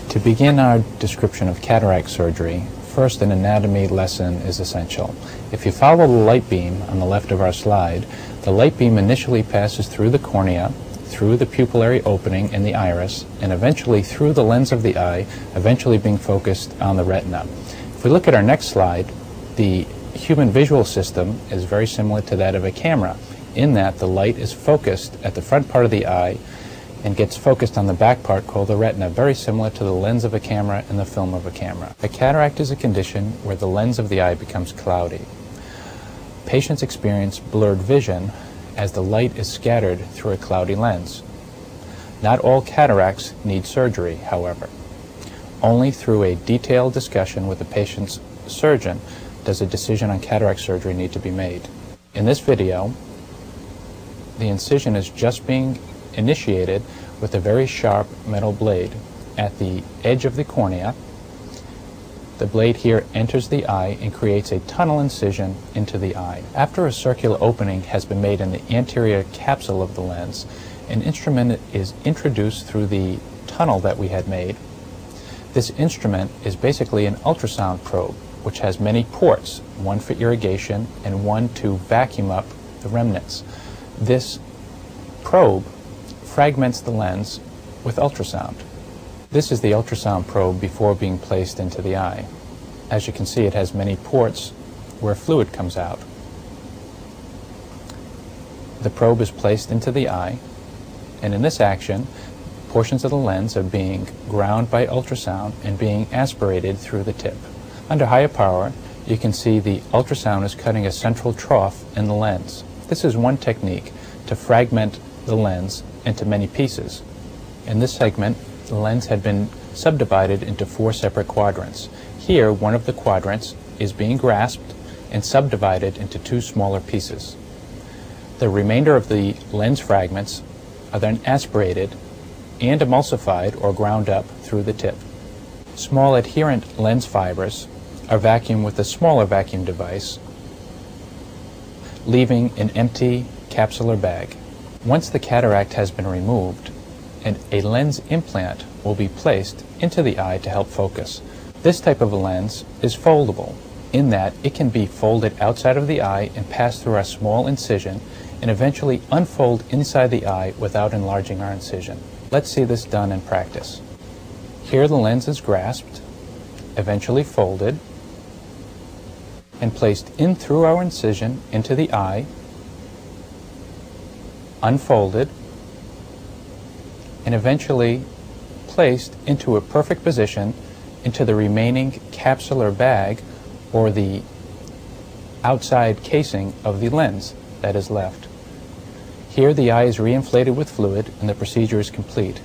To begin our description of cataract surgery, first an anatomy lesson is essential. If you follow the light beam on the left of our slide, the light beam initially passes through the cornea, through the pupillary opening in the iris, and eventually through the lens of the eye, eventually being focused on the retina. If we look at our next slide, the human visual system is very similar to that of a camera, in that the light is focused at the front part of the eye and gets focused on the back part called the retina, very similar to the lens of a camera and the film of a camera. A cataract is a condition where the lens of the eye becomes cloudy. Patients experience blurred vision as the light is scattered through a cloudy lens. Not all cataracts need surgery, however. Only through a detailed discussion with the patient's surgeon does a decision on cataract surgery need to be made. In this video, the incision is just being initiated with a very sharp metal blade at the edge of the cornea. The blade here enters the eye and creates a tunnel incision into the eye. After a circular opening has been made in the anterior capsule of the lens, an instrument is introduced through the tunnel that we had made. This instrument is basically an ultrasound probe, which has many ports, one for irrigation and one to vacuum up the remnants. This probe fragments the lens with ultrasound. This is the ultrasound probe before being placed into the eye. As you can see, it has many ports where fluid comes out. The probe is placed into the eye, and in this action, portions of the lens are being ground by ultrasound and being aspirated through the tip. Under higher power, you can see the ultrasound is cutting a central trough in the lens. This is one technique to fragment the lens into many pieces. In this segment, the lens had been subdivided into 4 separate quadrants. Here, one of the quadrants is being grasped and subdivided into 2 smaller pieces. The remainder of the lens fragments are then aspirated and emulsified or ground up through the tip. Small adherent lens fibers are vacuumed with a smaller vacuum device, leaving an empty capsular bag. Once the cataract has been removed, a lens implant will be placed into the eye to help focus. This type of a lens is foldable, in that it can be folded outside of the eye and pass through our small incision and eventually unfold inside the eye without enlarging our incision. Let's see this done in practice. Here the lens is grasped, eventually folded, and placed in through our incision into the eye, unfolded, and eventually placed into a perfect position into the remaining capsular bag or the outside casing of the lens that is left. Here the eye is reinflated with fluid and the procedure is complete.